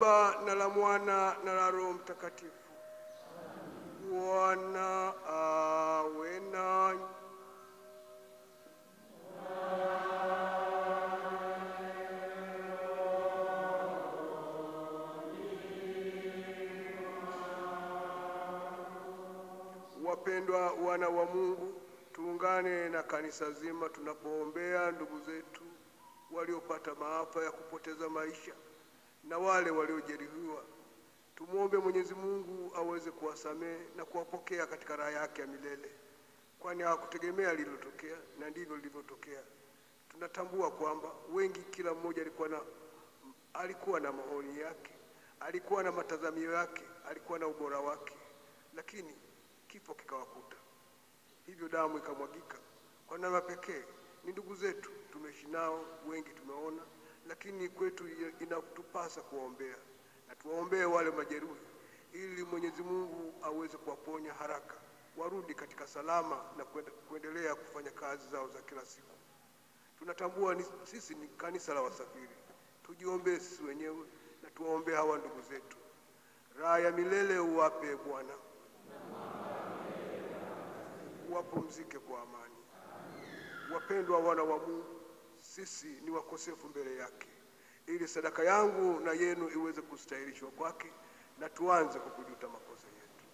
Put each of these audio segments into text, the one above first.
Baba na la Mwana na la Roho Mtakatifu. Bwana awe nanyi. Wapendwa wana wa Mungu, tuungane na kanisa zima tunapoombea ndugu zetu waliopata maafa ya kupoteza maisha na wale waliojeruhiwa. Tumuombe Mwenyezi Mungu aweze kuwasamehe na kuwapokea katika raha yake ya milele, kwani hawakutegemea lililotokea na ndivyo lilivyotokea. Tunatambua kwamba wengi, kila mmoja alikuwa na maoni yake, alikuwa na matazamio yake, alikuwa na ubora wake, lakini kifo kikawakuta. Hivyo damu ikamwagika. Kwa namna pekee ni ndugu zetu tumeishi nao, wengi tumeona, lakini kwetu inatupasa kuwaombea na tuwaombee wale majeruhi ili Mwenyezi Mungu aweze kuwaponya haraka, warudi katika salama na kuendelea kufanya kazi zao za kila siku. Tunatambua sisi ni kanisa la wasafiri. Tujiombee sisi wenyewe na tuwaombee hawa ndugu zetu. Raha ya milele uwape Bwana, wapumzike kwa amani. Wapendwa wana wa Mungu, sisi ni wakosefu mbele yake, ili sadaka yangu na yenu iweze kustahilishwa kwake, na tuanze kwa kujuta makosa yetu.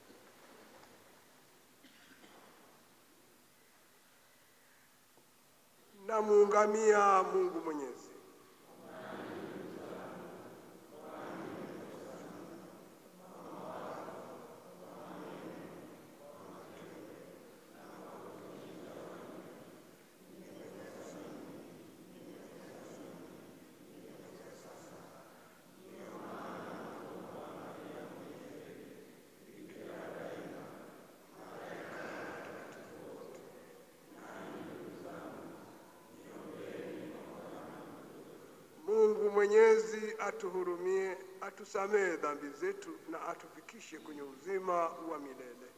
Na muungamia Mungu Mwenyezi. Mungu Mwenyezi atuhurumie, atusamehe dhambi zetu na atufikishe kwenye uzima wa milele.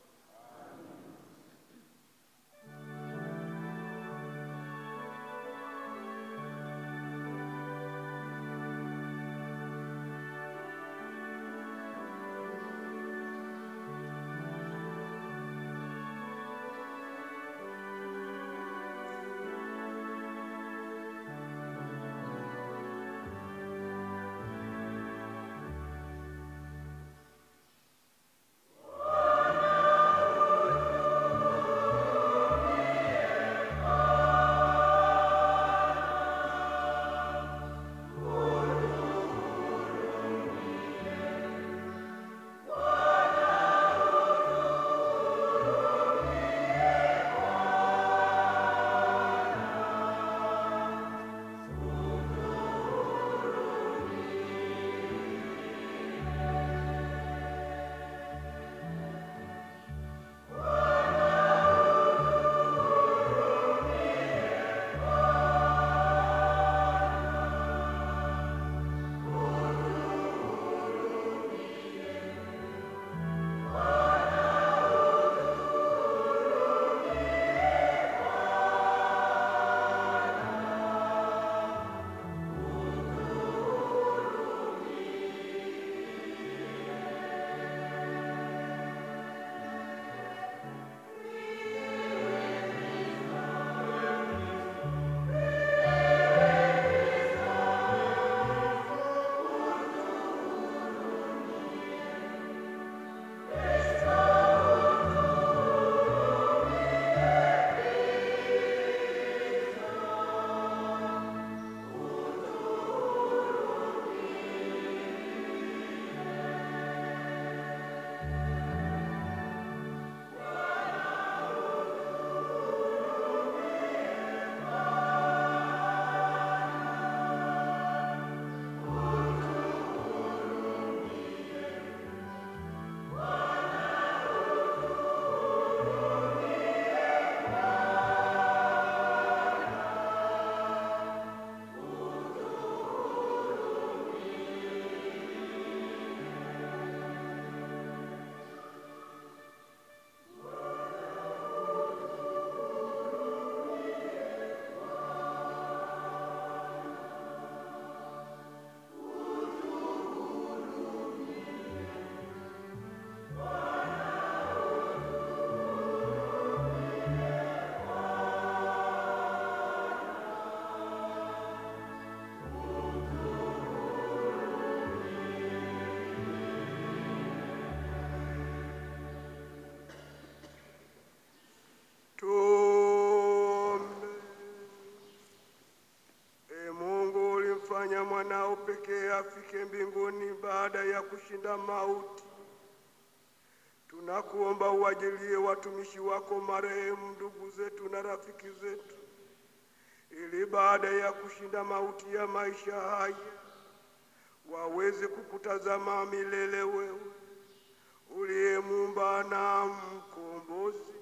mwanao pekee afike mbinguni baada ya kushinda mauti. Tunakuomba uwajalie watumishi wako marehemu, ndugu zetu na rafiki zetu, ili baada ya kushinda mauti ya maisha haya waweze kukutazama milele wewe, uliye Muumba na Mkombozi,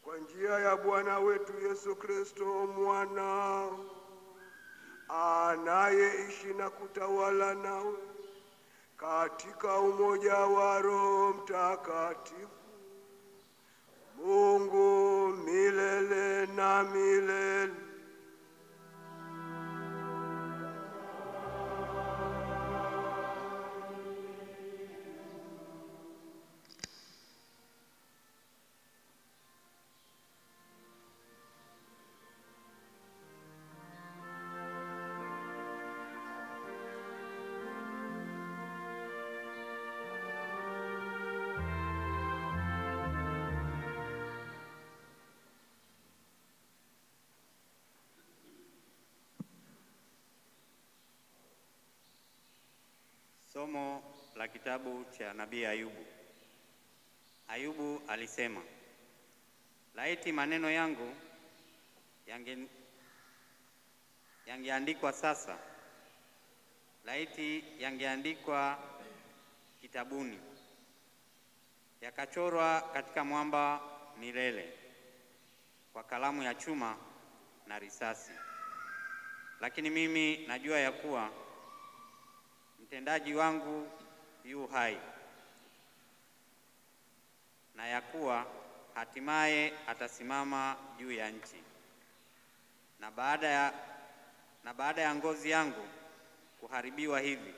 kwa njia ya Bwana wetu Yesu Kristo mwanao, anayeishi na kutawala nawe katika umoja wa Roho Mtakatifu, Mungu milele na milele. Somo la kitabu cha Nabii Ayubu. Ayubu alisema, laiti maneno yangu yangeandikwa sasa, laiti yangeandikwa kitabuni, yakachorwa katika mwamba milele kwa kalamu ya chuma na risasi. Lakini mimi najua ya kuwa mtendaji wangu yu hai, na ya kuwa hatimaye atasimama juu ya nchi. Na baada ya ngozi yangu kuharibiwa hivi,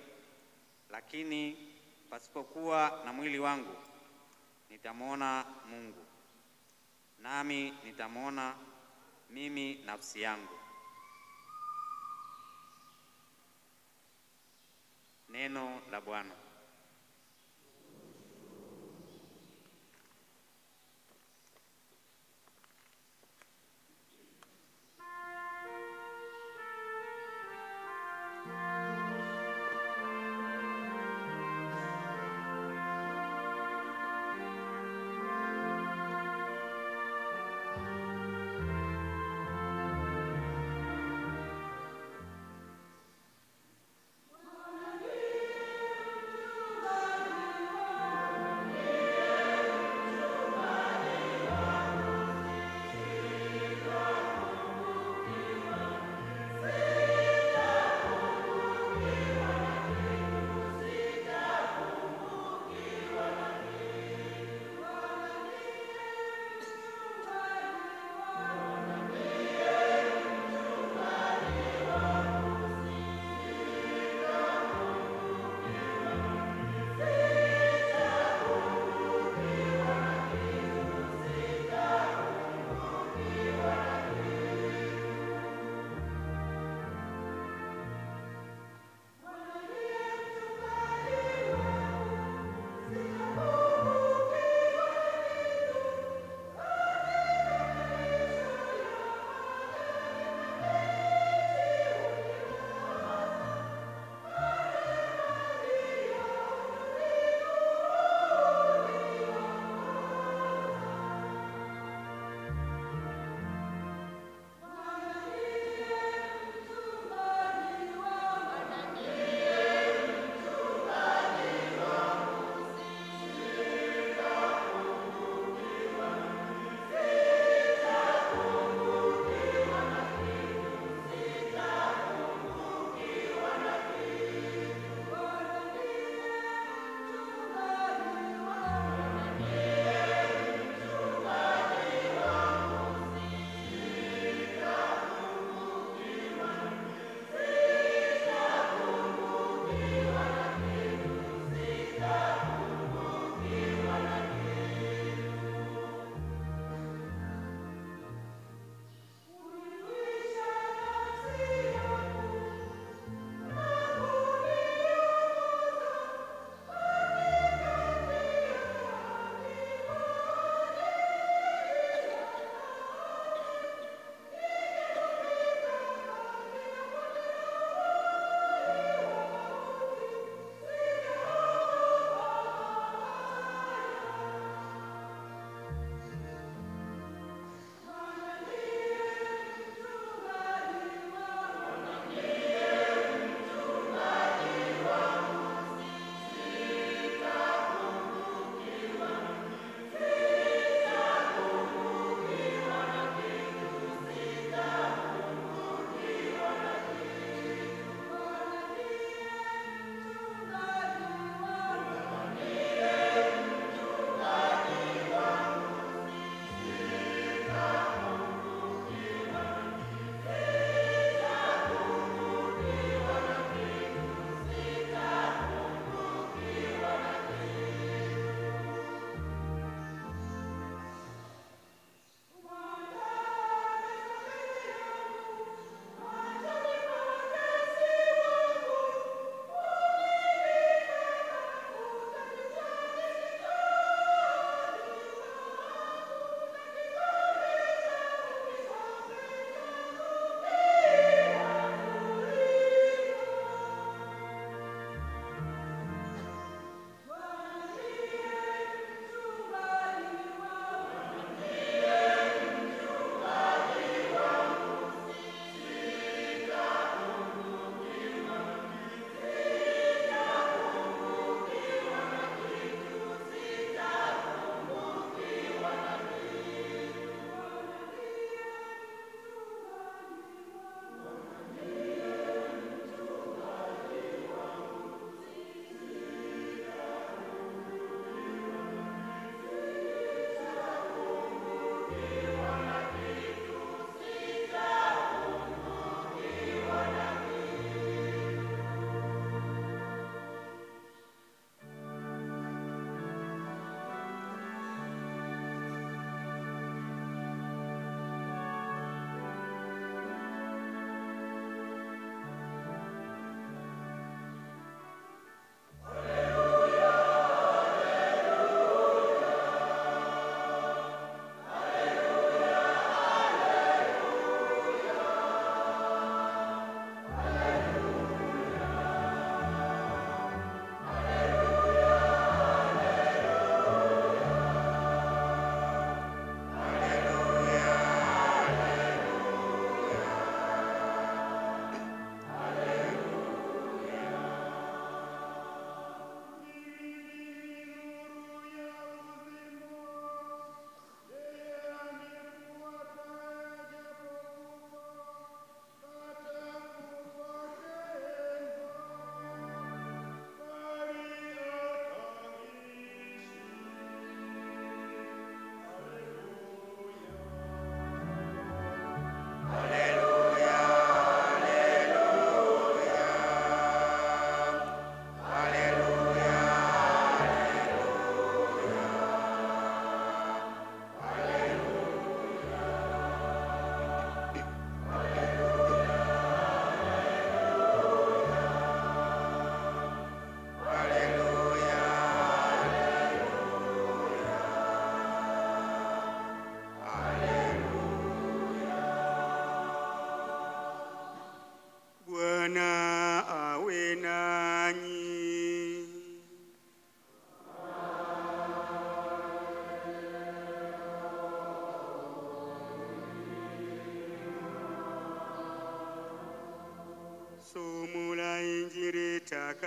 lakini pasipokuwa na mwili wangu, nitamwona Mungu, nami nitamwona mimi nafsi yangu. Neno la Bwana.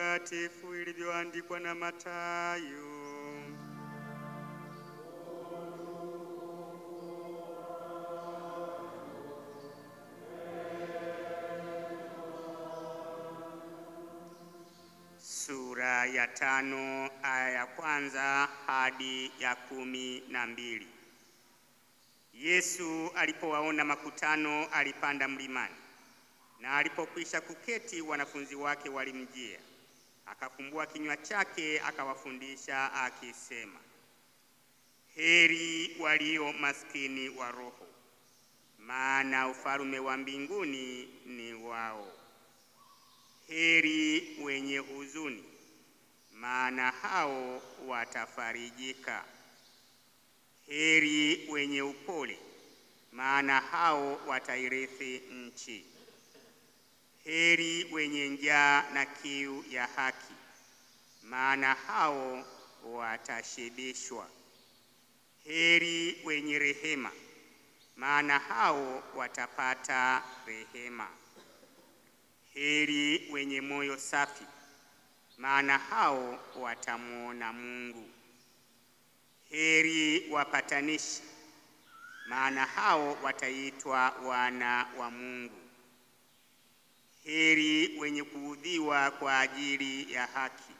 Takatifu ilivyoandikwa na Mathayo. Sura ya 5 aya ya 1 hadi ya 12. Yesu alipowaona makutano alipanda mlimani, na alipokwisha kuketi wanafunzi wake walimjia. Akafumbua kinywa chake akawafundisha akisema, heri walio maskini wa roho, maana ufalme wa mbinguni ni wao. Heri wenye huzuni, maana hao watafarijika. Heri wenye upole, maana hao watairithi nchi. Heri wenye njaa na kiu ya haki, maana hao watashibishwa. Heri wenye rehema, maana hao watapata rehema. Heri wenye moyo safi, maana hao watamuona Mungu. Heri wapatanishi, maana hao wataitwa wana wa Mungu. Heri wenye kuudhiwa kwa ajili ya haki,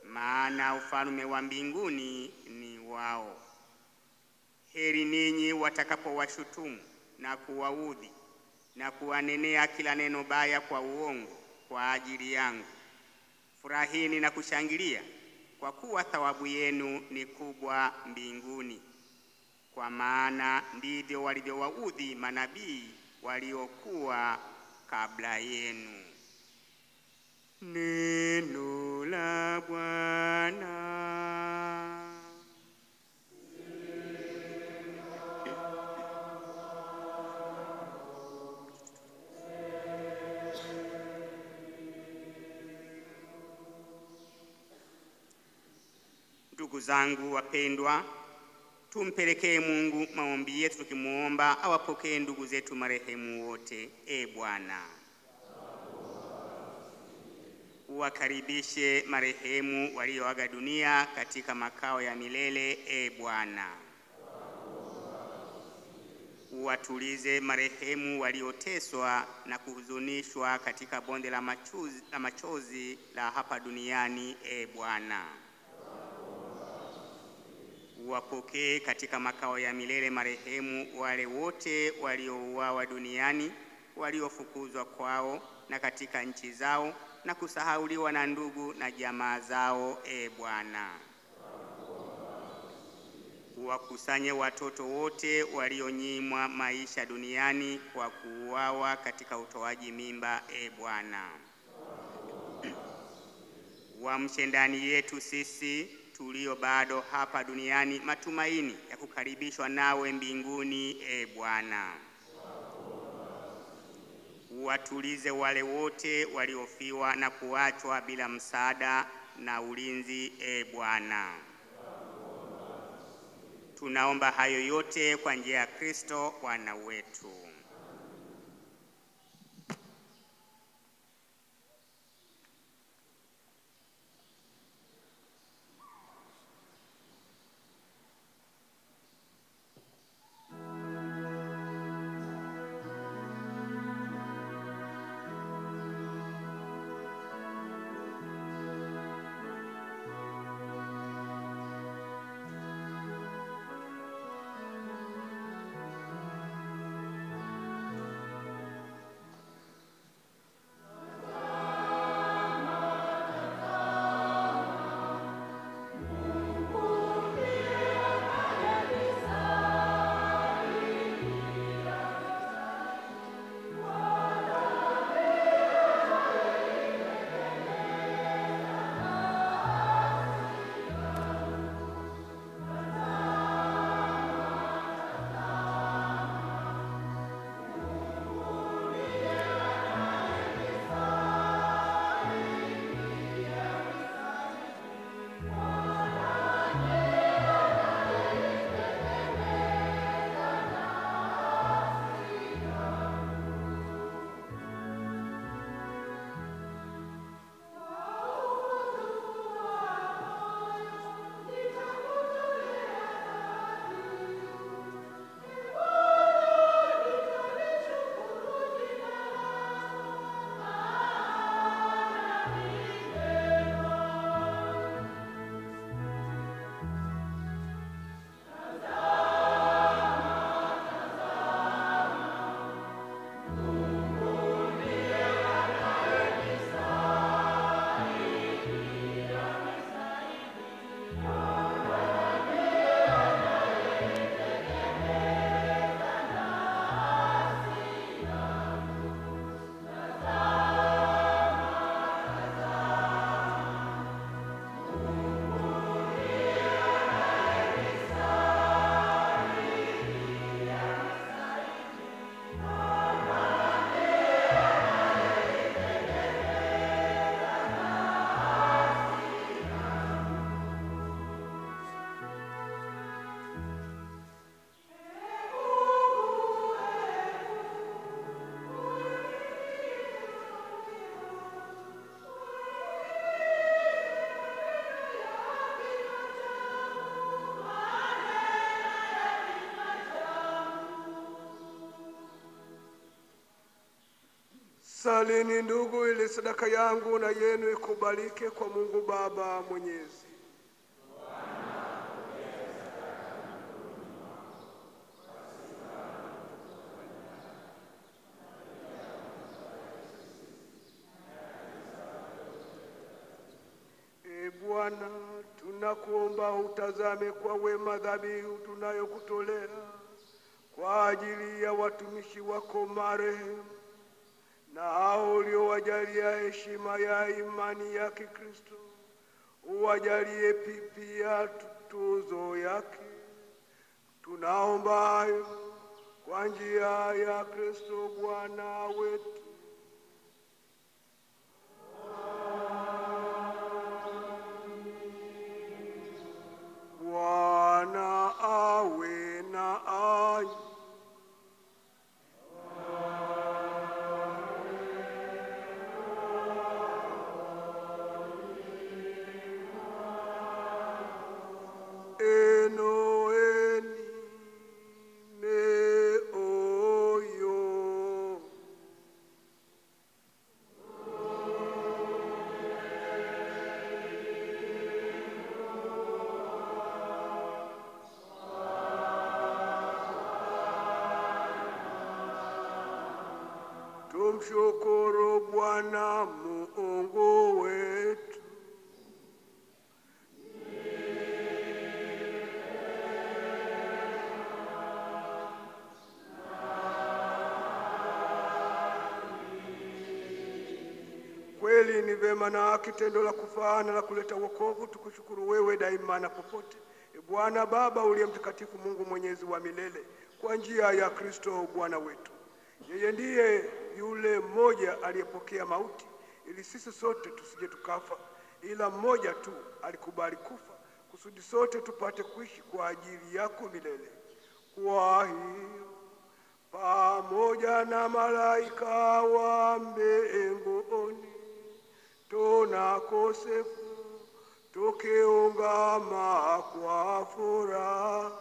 maana ufalme wa mbinguni ni wao. Heri ninyi watakapowashutumu na kuwaudhi na kuwanenea kila neno baya kwa uongo kwa ajili yangu. Furahini na kushangilia, kwa kuwa thawabu yenu ni kubwa mbinguni, kwa maana ndivyo walivyowaudhi manabii waliokuwa kabla yenu. Neno la Bwana. Ndugu zangu wapendwa, tumpelekee Mungu maombi yetu tukimuomba awapokee ndugu zetu marehemu wote. Bwana, uwakaribishe marehemu walioaga dunia katika makao ya milele. Bwana, uwatulize marehemu walioteswa na kuhuzunishwa katika bonde la machozi la hapa duniani. Bwana, uwapokee katika makao ya milele marehemu wale wote waliouawa duniani, waliofukuzwa kwao na katika nchi zao na kusahauliwa na ndugu na jamaa zao. Bwana, uwakusanye watoto wote walionyimwa maisha duniani kwa kuuawa katika utoaji mimba. Bwana, uamshe ndani yetu sisi tulio bado hapa duniani matumaini ya kukaribishwa nawe mbinguni. Bwana, uwatulize wale wote waliofiwa na kuachwa bila msaada na ulinzi. Bwana, tunaomba hayo yote kwa njia ya Kristo Bwana wetu. Salini ndugu, ili sadaka yangu na yenu ikubalike kwa Mungu Baba Mwenyezi. Bwana, tunakuomba utazame kwa wema dhabihu tunayokutolea kwa ajili ya watumishi wako marehemu na hao uliowajalia heshima ya imani ya Kikristo. Uwajalie pia tuzo yake. Tunaomba hayo kwa njia ya Kristo Bwana wetu. Bwana awe nanyi. Enoeni meoyo. Tumshukuru Bwana Mungu wetu. Kweli ni vema na kitendo la kufaa na la kuleta wokovu, tukushukuru wewe daima na popote. Bwana Baba uliye mtakatifu, Mungu mwenyezi wa milele, kwa njia ya Kristo Bwana wetu. Yeye ndiye yule mmoja aliyepokea mauti ili sisi sote tusije tukafa, ila mmoja tu alikubali kufa kusudi sote tupate kuishi kwa ajili yako milele. Kwa hiyo pamoja na malaika wa mbinguni tunakusifu tukiungama kwa furaha.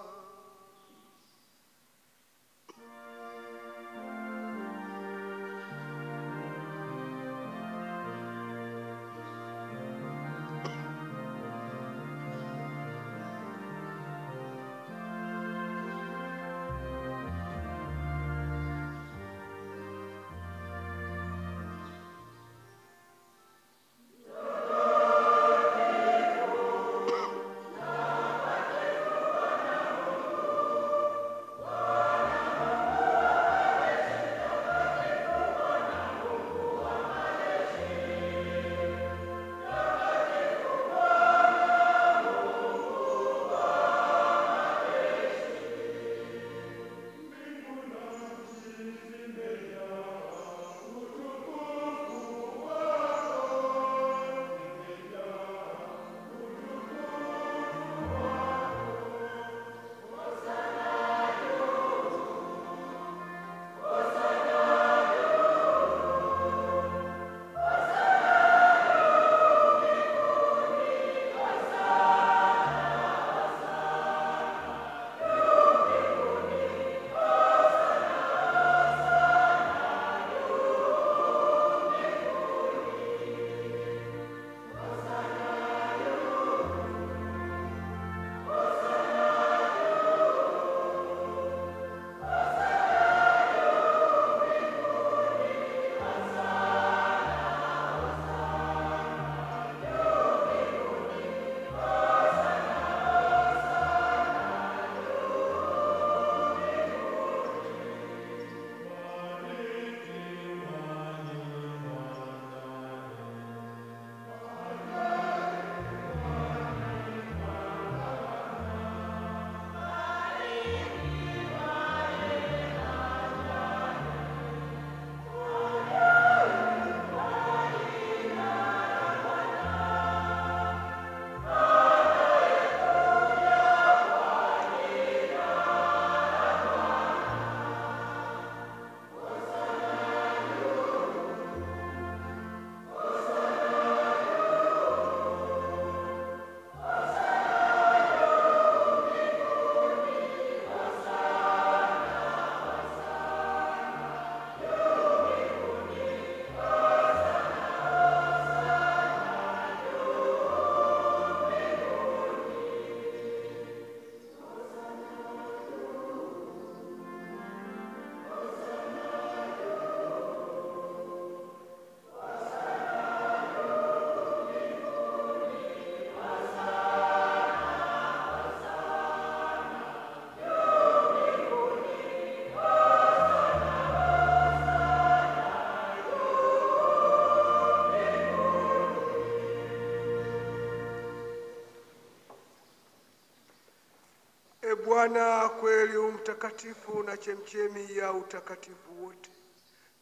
Bwana, kweli mtakatifu na chemchemi ya utakatifu wote,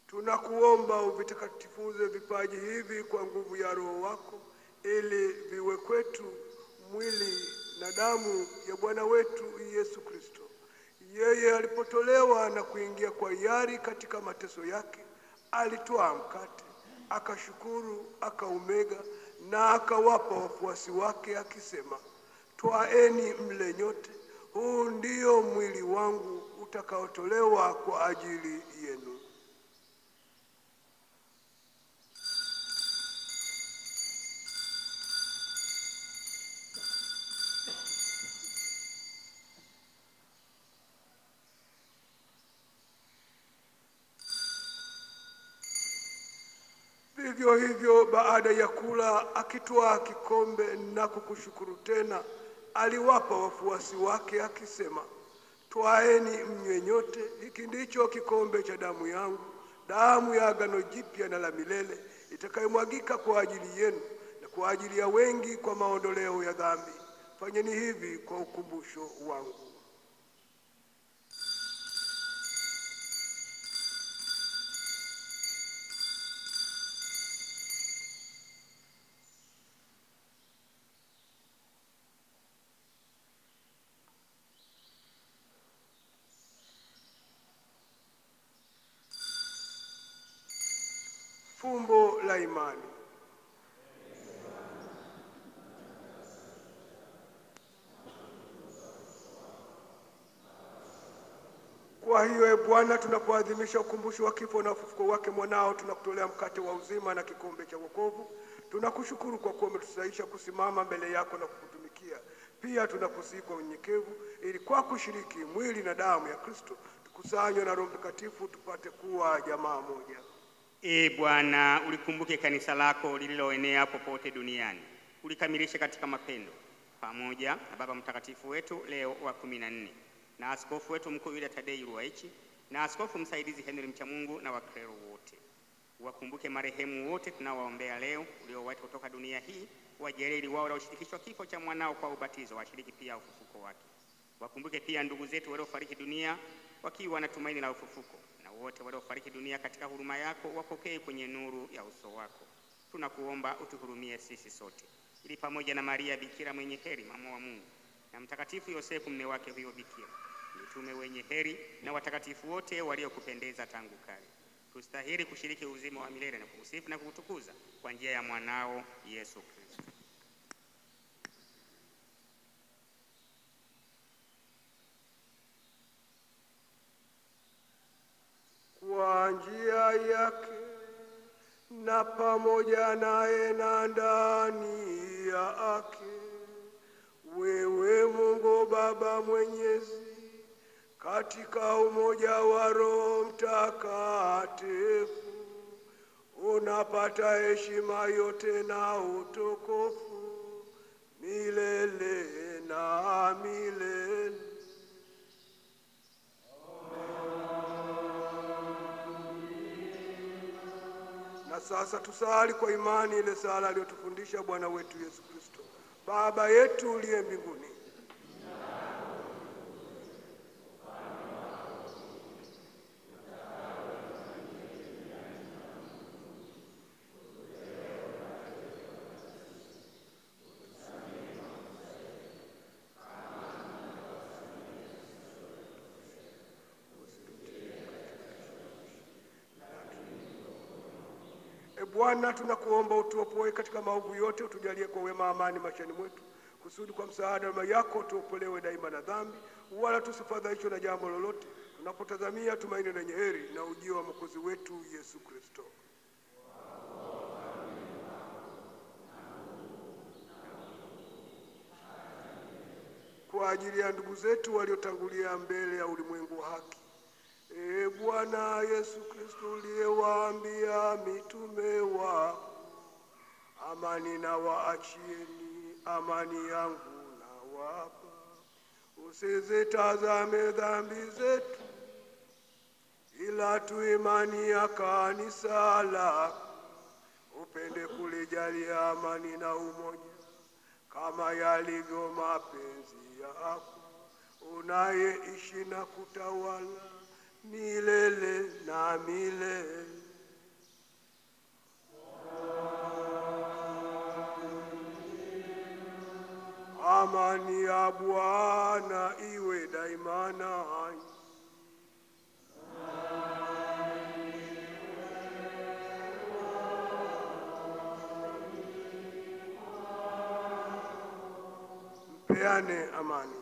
tunakuomba uvitakatifuze vipaji hivi kwa nguvu ya Roho wako, ili viwe kwetu mwili na damu ya Bwana wetu Yesu Kristo. Yeye alipotolewa na kuingia kwa hiari katika mateso yake, alitwaa mkate, akashukuru, akaumega na akawapa wafuasi wake akisema, twaeni mle nyote, huu ndio mwili wangu utakaotolewa kwa ajili yenu. Vivyo hivyo baada ya kula, akitwaa kikombe na kukushukuru tena, aliwapa wafuasi wake akisema, twaeni mnywe nyote, hiki ndicho kikombe cha damu yangu, damu ya agano jipya na la milele, itakayomwagika kwa ajili yenu na kwa ajili ya wengi kwa maondoleo ya dhambi. Fanyeni hivi kwa ukumbusho wangu. Fumbo la imani. Kwa hiyo Bwana, tunapoadhimisha ukumbusho wa kifo na ufufuko wake mwanao, tunakutolea mkate wa uzima na kikombe cha wokovu. Tunakushukuru kwa kuwa umetusaidisha kusimama mbele yako na kukutumikia. Pia tunakusihi kwa unyenyekevu, ili kwa kushiriki mwili na damu ya Kristo tukusanywe na Roho Mtakatifu tupate kuwa jamaa moja. Bwana, ulikumbuke kanisa lako lililoenea popote duniani, ulikamilishe katika mapendo, pamoja na Baba Mtakatifu wetu Leo wa 14 na askofu wetu mkuu Yuda Tadei Ruwaichi na askofu msaidizi Henry Mchamungu na waklero wote. Wakumbuke marehemu wote tunaowaombea leo uliowaita kutoka dunia hii, wajalie ili wao ushirikishwa kifo cha mwanao kwa ubatizo washiriki pia ufufuko wake. Wakumbuke pia ndugu zetu waliofariki dunia wakiwa na tumaini la ufufuko, na wote waliofariki dunia katika huruma yako wapokee kwenye nuru ya uso wako. Tunakuomba utuhurumie sisi sote, ili pamoja na Maria Bikira mwenye heri mama wa Mungu na Mtakatifu Yosefu mume wake huyo bikira, mitume wenye heri na watakatifu wote waliokupendeza tangu kale, tustahili kushiriki uzima wa milele na kukusifu na kukutukuza kwa njia ya mwanao Yesu Kristo. Kwa njia yake na pamoja naye na ndani yake, wewe Mungu Baba Mwenyezi, katika umoja wa Roho Mtakatifu, unapata heshima yote na utukufu milele na milele. Na sasa tusali kwa imani ile sala aliyotufundisha Bwana wetu Yesu Kristo. Baba yetu uliye mbinguni, Bwana, tunakuomba utuopoe katika maovu yote, utujalie kwa wema amani maishani mwetu, kusudi kwa msaada wa yako tuopolewe daima na dhambi, wala tusifadhaishwe na jambo lolote, tunapotazamia tumaini lenye heri na ujio wa Mwokozi wetu Yesu Kristo. Kwa ajili ya ndugu zetu waliotangulia mbele ya ulimwengu wa haki, Bwana Yesu Kristo uliyewaambia mitume wako, amani na waachieni, amani yangu na wapa, usizitazame dhambi zetu, ila tu imani ya kanisa lako, upende kulijalia amani na umoja kama yalivyo mapenzi yako, unayeishi na kutawala milele na milele. Amani ya Bwana iwe daima nanyi. Mpeane amani.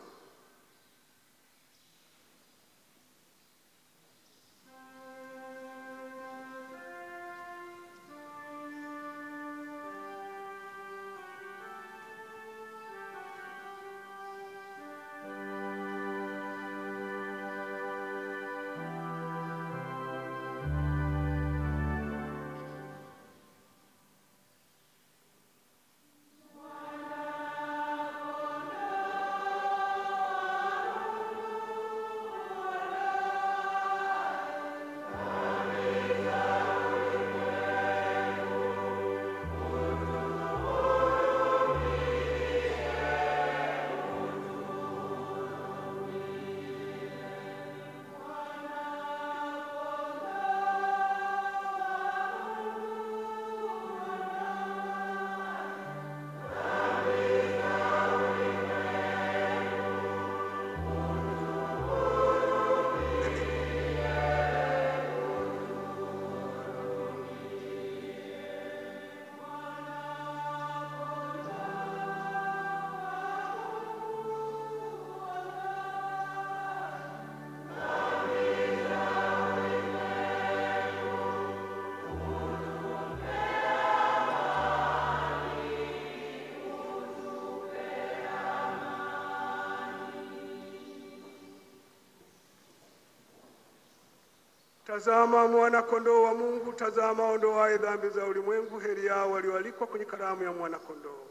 Tazama mwana kondoo wa Mungu, tazama ondoaye dhambi za ulimwengu. Heri yao walioalikwa kwenye karamu ya mwana kondoo.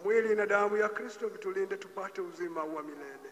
Mwili na damu ya Kristo vitulinde tupate uzima wa milele.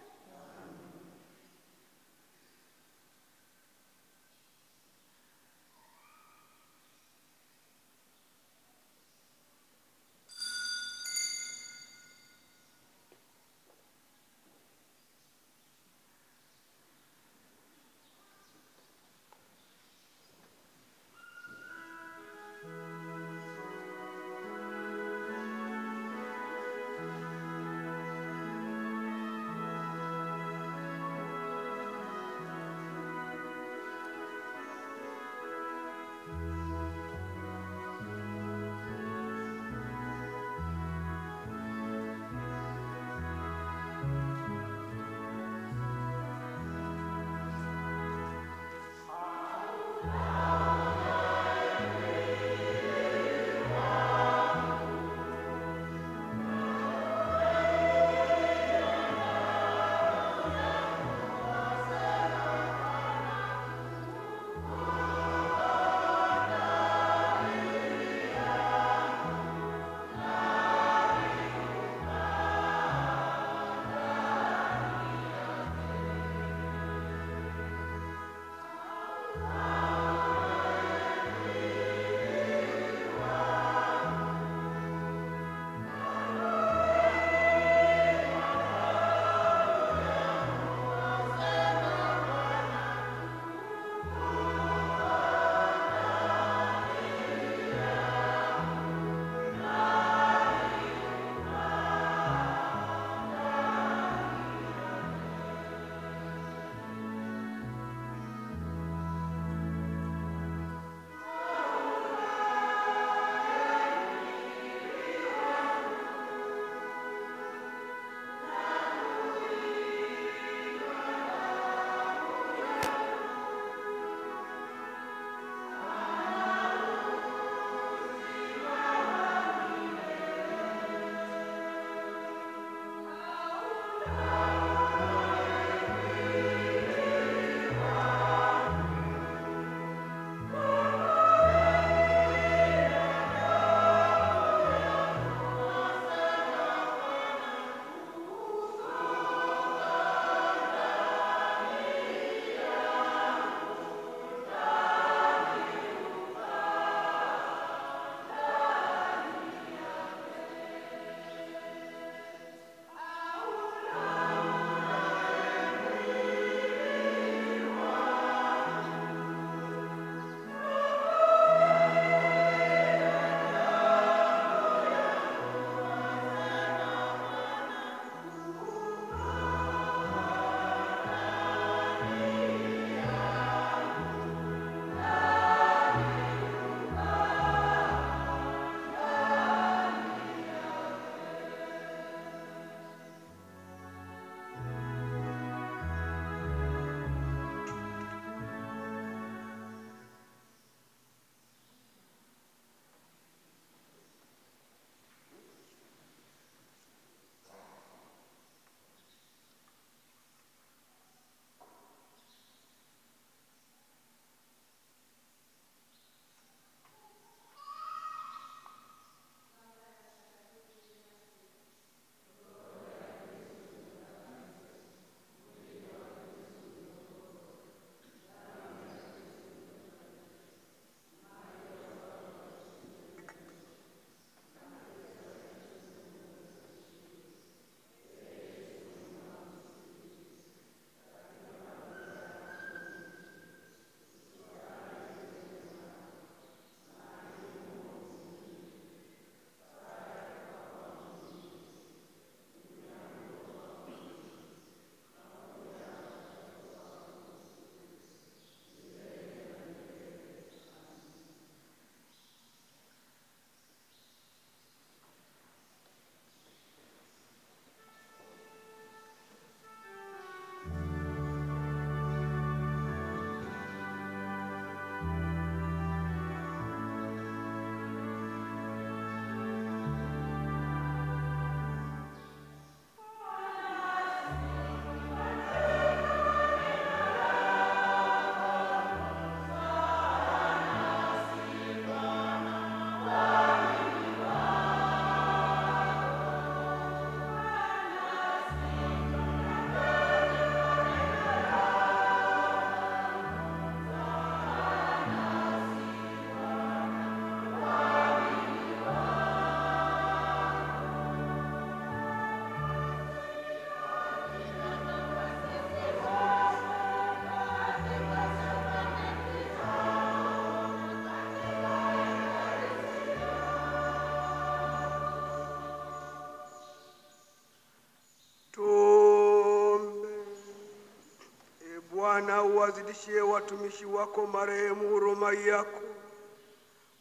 uwazidishie watumishi wako marehemu huruma yako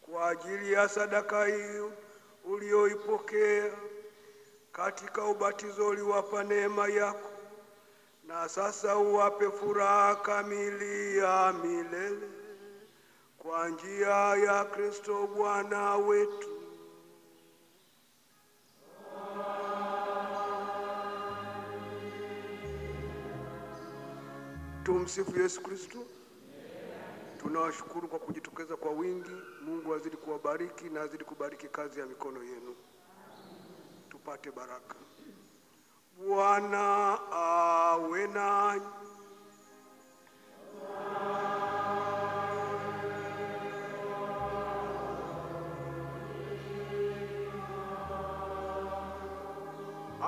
kwa ajili ya sadaka hii ulioipokea katika ubatizo uliwapa neema yako, na sasa uwape furaha kamili ya milele kwa njia ya Kristo Bwana wetu. Tumsifu Yesu Kristo. Tunawashukuru kwa kujitokeza kwa wingi. Mungu azidi kuwabariki na azidi kubariki kazi ya mikono yenu. Tupate baraka. Bwana awe nanyi.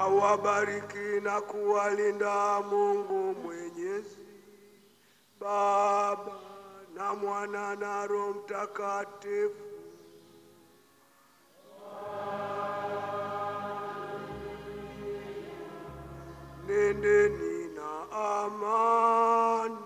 Awabariki na kuwalinda Mungu Mwenyezi, Baba na Mwana na Roho Mtakatifu. Nendeni na amani.